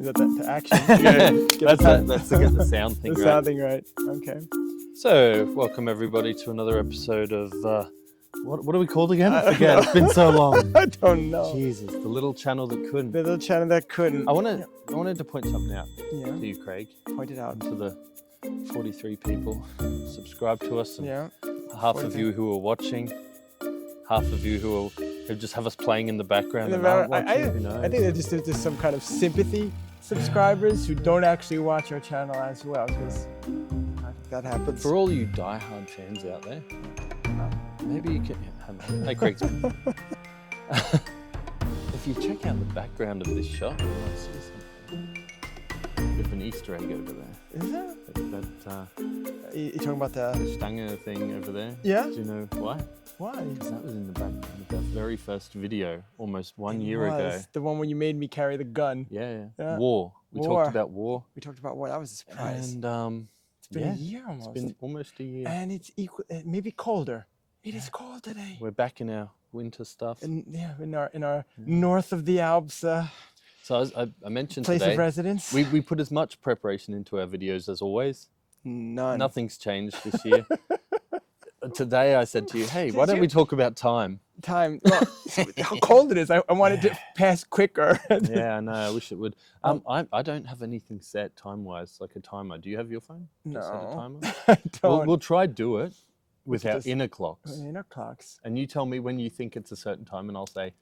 Is that the action? That's to get the sound thing the right. sound thing right. Okay. So, welcome everybody to another episode of what are we called again? I forget. It's been so long. I don't know. Jesus, the little channel that couldn't. The little channel that couldn't. I wanted to point something out Yeah. to you, Craig, Point it out. and to the 43 people subscribe to us, and Yeah. half of you who are watching, half of you who just have us playing in the background. And And aren't watching, I who knows? think that there's just some kind of sympathy subscribers who don't actually watch our channel as well, because that happens. For all you diehard fans out there, maybe you can. Hey, Craig's. If you check out the background of this shot, you might see something. Bit of an Easter egg over there. Is there? That You talking about the? Stanger thing over there. Yeah. Do you know why? Why? Because that was in the background of that very first video, almost 1 year ago. The one when you made me carry the gun. Yeah. Yeah. War. We War. talked about war. We talked about what? That was a surprise. And It's been a year almost. It's been almost a year. And it's equal, maybe colder. It is cold today. We're back in our winter stuff. In our north of the Alps So I mentioned place today, of residence. we put as much preparation into our videos as always. None. Nothing's changed this year. Today I said to you, hey, why don't we talk about time? Time. Well, how cold it is. I wanted to pass quicker. Yeah, I know. I wish it would. I don't have anything set time-wise, like a timer. Do you have your phone? Do you set a No. timer? I don't. We'll try do it with our Just- inner clocks. Inner clocks. And you tell me when you think it's a certain time, and I'll say,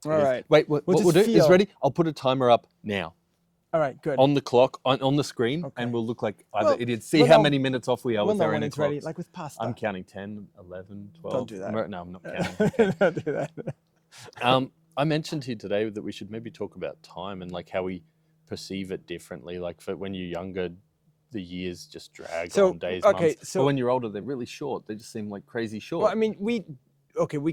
All right. wait, what We'll we'll just do is feel. ready? I'll put a timer up now All right. Good. on the clock, on the screen, Okay. and we'll look like either Well, idiots. See well, how no. many minutes off we are We'll with know our when inner it's clocks. ready, like with pasta. I'm counting 10, 11, 12. Don't do that. No, I'm not counting. Don't do that. I mentioned to you today that we should maybe talk about time and like how we perceive it differently. Like for when you're younger, the years just drag So, on days, okay, months. so- But when you're older, they're really short. They just seem like crazy short. Well, I mean, we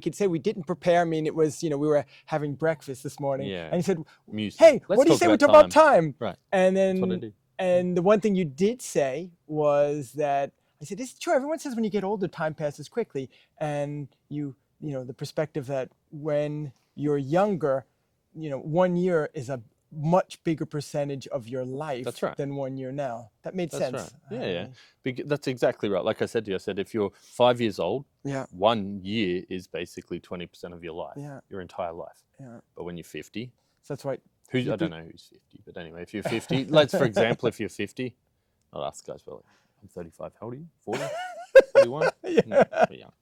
could say we didn't prepare. I mean, it was, we were having breakfast this morning. Yeah. And he said, Music. hey, Let's what do you talk say we talk about time? Right. And That's what I then, do. and the one thing you did say was that, I said, it's true. Everyone says when you get older, time passes quickly. And the perspective that when you're younger, 1 year is a much bigger percentage of your life That's right. than 1 year now. That made That's sense. right. Yeah. That's exactly right. Like I said to you, I said if you're 5 years old, Yeah. 1 year is basically 20% of your life, Yeah. your entire life. Yeah. But when you're 50, So that's why. I don't know who's 50, but anyway, if you're 50, for example, if you're 50, I'll ask guys, well, I'm 35. How old are you? 40? 41? Yeah. Pretty young.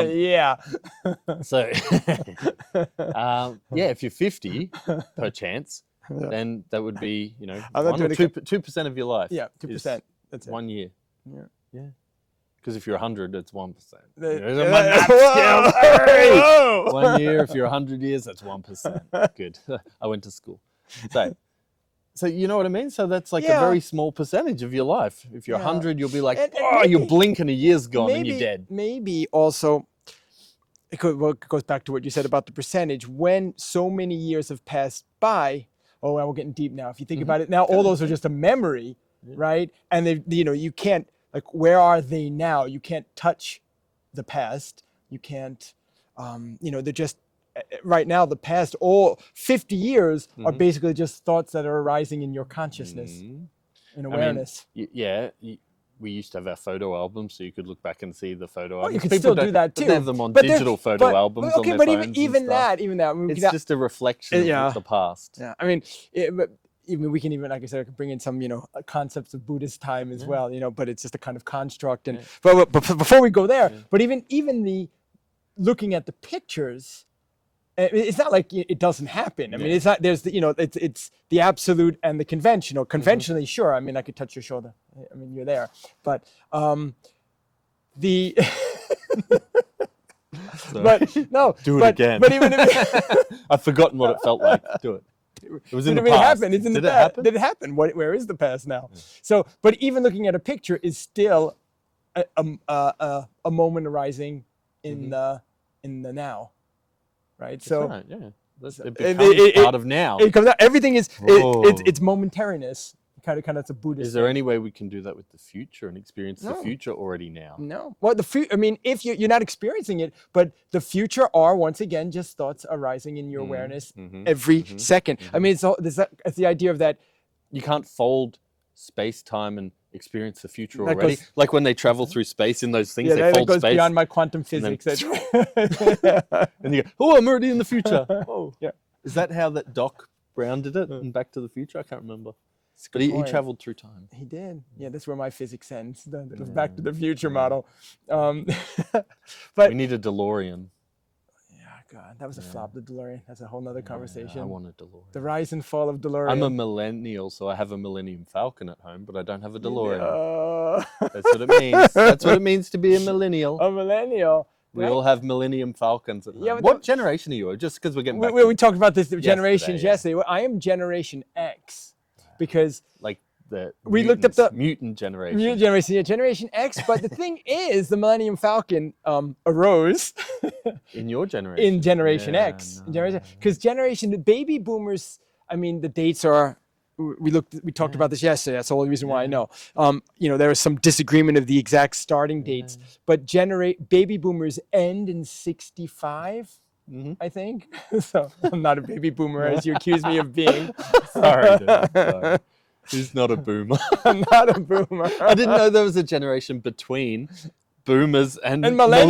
Yeah. So, if you're 50, per chance, Yeah. then that would be, I'm not 1 or doing it 2% of your life. Yeah, is 2%. That's it. 1 year. Yeah. Yeah. Because if you're 100, it's 1%. The- You know, my math skills. Whoa! 1 year, if you're 100 years, that's 1%. Good. I went to school. So you know what I mean? So that's like a Yeah. very small percentage of your life. If you're Yeah. 100, you'll be like, And you maybe- blink and a year's gone and you're dead. Maybe also, it goes back to what you said about the percentage. When so many years have passed by, well, we're getting deep now. If you think about it, now all those are just a memory, right? And they, you can't, like, where are they now? You can't touch the past. You can't, they're just, right now, the past, all 50 years are basically just thoughts that are arising in your consciousness and awareness. We used to have our photo albums, so you could look back and see the photo Oh, albums. you can People still do don't- that but too. They have them on But they're- digital photo albums on okay, their but phones and even stuff. that, I mean, It's just a reflection Yeah. of the past. yeah. I mean, we can even, like I said, I can bring in some, concepts of Buddhist time as well, but it's just a kind of construct. And but before we go there, but even the looking at the pictures, it's not like it doesn't happen. I mean, it's not. There's it's the absolute and the conventional. Conventionally, sure. I mean, I could touch your shoulder. I mean, you're there. But the but no. Do it but, again. But even if I've forgotten what it felt like. Do it. It was in the Did it past. happen? It's in Did the it past. happen? Did it happen? Where is the past now? So, but even looking at a picture is still a moment arising in the now, right? That's So right, yeah. It it- becomes part of now. it comes out. Everything is Whoa. it's momentariness. Kind of, it's a Buddhist. Is there thing. any way we can do that with the future and experience the No. future already now? No. Well, I mean, if you're not experiencing it, but the future are once again just thoughts arising in your awareness every second. I mean, it's the idea of that you can't fold space time and experience the future That already. goes- Like when they travel through space in those things, Yeah, they that fold goes space, beyond my quantum and then- physics. and you go, "Oh, I'm already in the future." Oh, Yeah. Is that how that Doc Brown did it in Back to the Future? I can't remember. It's a But good he point. traveled through time. He did. Yeah, that's where my physics ends. The Back to the Future model. But We need a DeLorean. yeah, God, that was a flop. The DeLorean. That's a whole nother conversation. I want a DeLorean. The rise and fall of DeLorean. I'm a millennial, so I have a Millennium Falcon at home, but I don't have a DeLorean. Uh, That's what it means. That's what it means to be a millennial. a millennial. We right? all have Millennium Falcons at home. Yeah, but What generation are you? Just because we're getting back We talked about this generations yeah. yesterday. Well, I am Generation X because like the we looked up the mutant generation. new generation, yeah, Generation X. But the thing is, the Millennium Falcon arose In your generation. in Generation Yeah, X, no. because the baby boomers. I mean, the dates are. We talked about this yesterday. That's the only reason why I know. There was some disagreement of the exact starting dates, but baby boomers end in 65. I think. So I'm not a baby boomer as you accuse me of being. Sorry, dude. Sorry. He's not a boomer. I'm not a boomer. I didn't know there was a generation between boomers and millennials.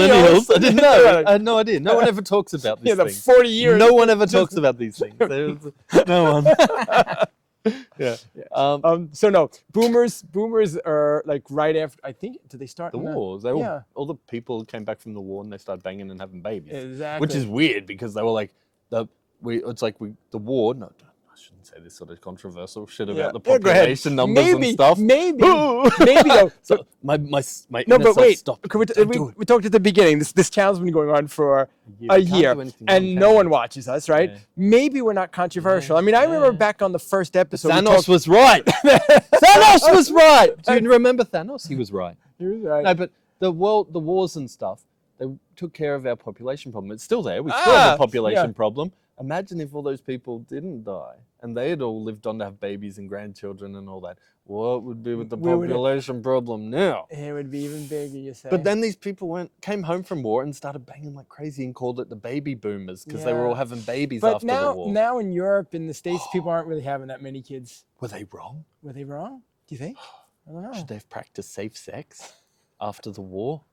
millennials. I didn't know. I had no idea. No one ever talks about these Yeah, the things. 40 years. No one ever talks about these things. No one. Yeah. So no, boomers are like right after. I think did they start The in wars. yeah. All the people came back from the war and they started banging and having babies. Exactly. Which is weird because they were like, the war. No, I shouldn't say this sort of controversial shit about the Yeah, go ahead. population numbers maybe, and stuff. Maybe though. So my No, inner but self wait. stopped. We talked at the beginning. This channel's been going on for Yeah, a we can't year, do anything and wrong, no can one we? watches us, right? Yeah. Maybe we're not controversial. I mean, I remember back on the first episode. we Thanos talked- was right. Thanos was right. Do you remember Thanos? He was right. He was right. No, but the wars and stuff, they took care of our population problem. It's still there. We still have a population problem. Imagine if all those people didn't die and they had all lived on to have babies and grandchildren and all that. What would be with the Where would it- population problem now? It would be even bigger, you say. But then these people came home from war and started banging like crazy and called it the baby boomers because they were all having babies But after the war. now in Europe, in the States, people aren't really having that many kids. Were they wrong? Were they wrong? Do you think? I don't know. Should they have practiced safe sex after the war?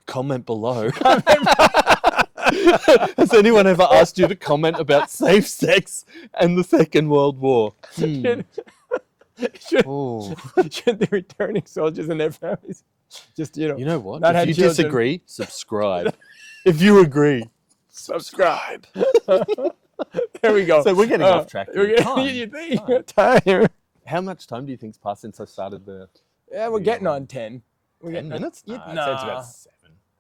Comment below. Has anyone ever asked you to comment about safe sex and the Second World War? Should the returning soldiers and their families just, You know what? not If have you children. disagree, subscribe. If you agree, subscribe. There we go. So we're getting off track here. We're getting, Time. you think? Time. How much time do you think's passed since I started the Yeah, we're getting on 10. We're 10 getting on- minutes? You, Nah, I'd say it's about 7.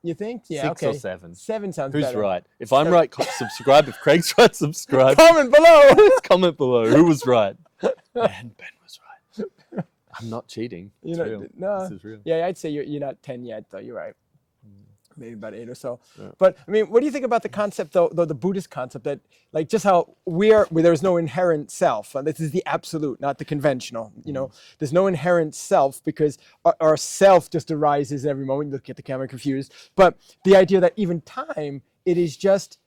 You think? Yeah, 6 okay. or 7. 7 sounds Who's better. right? If I'm right, subscribe. If Craig's right, subscribe. Comment below. Comment below. Who was right? Ben was right. I'm not cheating. It's real. No. This is real. Yeah, I'd say you're not 10 yet, though. You're right. Maybe about 8 or so. Yeah. But I mean, what do you think about the concept, though, the Buddhist concept that, like, just how where there's no inherent self. This is the absolute, not the conventional. You know, there's no inherent self because our self just arises every moment. Look at the camera, confused. But the idea that even time, it is just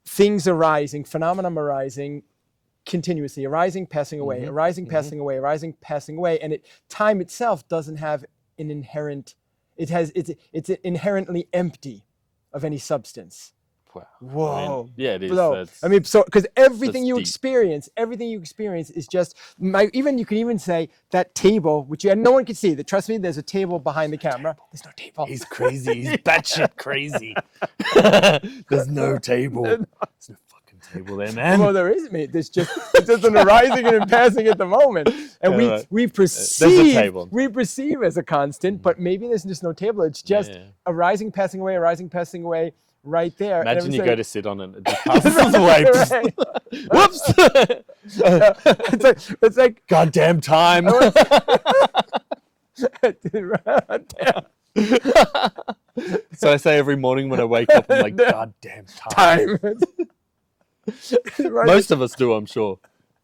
things arising, phenomenon arising continuously, arising, passing away, arising, passing away, arising, passing away, and time itself doesn't have an inherent. It's inherently empty of any substance. Wow. Whoa. Yeah, it is. Bro. I mean, so because everything that's you deep. experience is just you can even say that table, which no one can see. Trust me, there's a table behind the camera. There's no table. He's crazy. He's batshit crazy. There's no table. There's no fucking table there, man. Well, there isn't, mate. It's just an arising and a passing at the moment, and Yeah, right. we There's a perceive table. as a constant, but maybe there's just no table. It's just Yeah. arising, passing away, right there. And Imagine you everything- go to sit on it and it just passes away. Right. Whoops! It's like Goddamn time. So I say every morning when I wake up, I'm like, goddamn time. time. Right. Most of us do, I'm sure.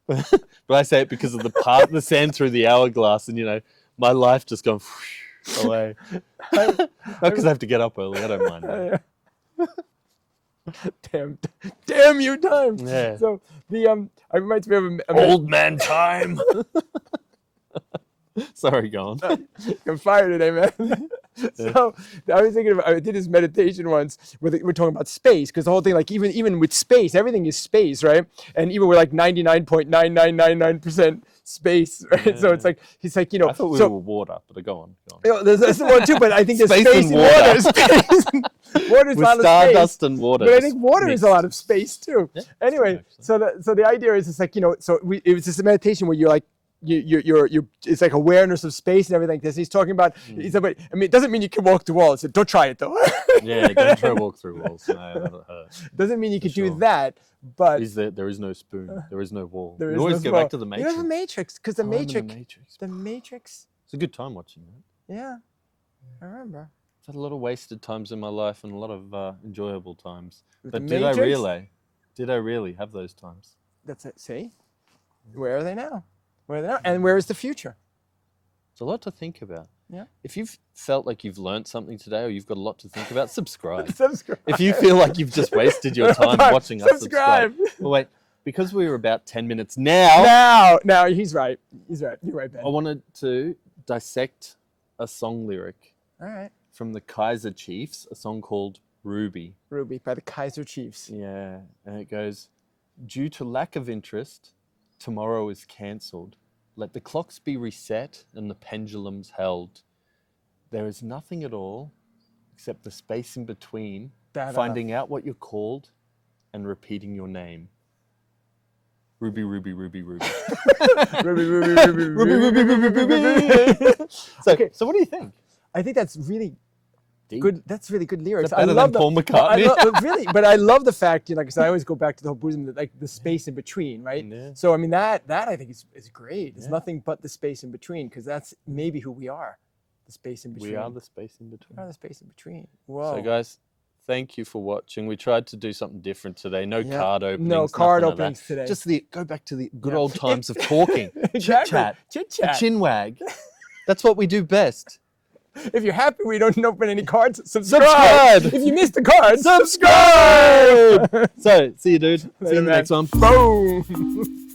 But I say it because of the sand through the hourglass, and my life just gone away. Not because I have to get up early. I don't mind that. Damn you, time. Yeah. So it reminds me of Old man time. Sorry, go on. I'm fired today, man. So I was thinking I did this meditation once where we're talking about space, because the whole thing, like even with space, everything is space, right? And even we're like 99.9999% space, right? Yeah. So it's like he's like, I thought we were water, but go on. There's the one too, but I think there's Space space and in water. water. Space. Water's With a lot of stardust space. and water. But I think water is a lot of space too. Yeah, Anyway, so the idea is it's like, it was just a meditation where you're like, you're it's like awareness of space and everything like this. He's talking about, he's like, I mean, it doesn't mean you can walk through walls. So don't try it though. Yeah, don't try to walk through walls. No, that'll hurt. Doesn't mean you can do that, but there is no spoon. There is no wall. there You is always no go wall. back to the Matrix. You know the Matrix, because the Matrix. It's a good time watching that. Yeah, I remember. I've had a lot of wasted times in my life and a lot of enjoyable times. With But the did I Matrix? really have those times? That's it. See, where are they now? Where are they now? And where is the future? It's a lot to think about. Yeah. If you've felt like you've learned something today or you've got a lot to think about, subscribe. Subscribe. If you feel like you've just wasted your time watching us, subscribe. Well, wait, because we were about 10 minutes now. Now, he's right. He's right. You're right, Ben. I wanted to dissect a song lyric All right. from the Kaiser Chiefs, a song called Ruby. Ruby by the Kaiser Chiefs. Yeah, and it goes, due to lack of interest, tomorrow is cancelled. Let the clocks be reset and the pendulums held. There is nothing at all except the space in between, finding out what you're called and repeating your name. Ruby, Ruby, Ruby, Ruby. Ruby, Ruby, Ruby, Ruby, Ruby, Ruby, Ruby. So what do you think? I think that's really Deep. good. That's really good lyrics. Is that better than Paul McCartney? Really, but I love the fact, like I said, I always go back to the whole Buddhism, like the space in between, right? Yeah. So I mean that I think is great. It's Yeah. nothing but the space in between, because that's maybe who we are, the space in between. We are the space in between. We are the space in between. Whoa. So guys, thank you for watching. We tried to do something different today. No card openings. No card nothing like openings that. today. Just go back to the good old times of talking. Exactly. Chit Chit-chat. chat. A chin wag. That's what we do best. If you're happy we don't open any cards, subscribe. If you missed the card, Subscribe. So, see you, dude. See you in the man. next one. Boom.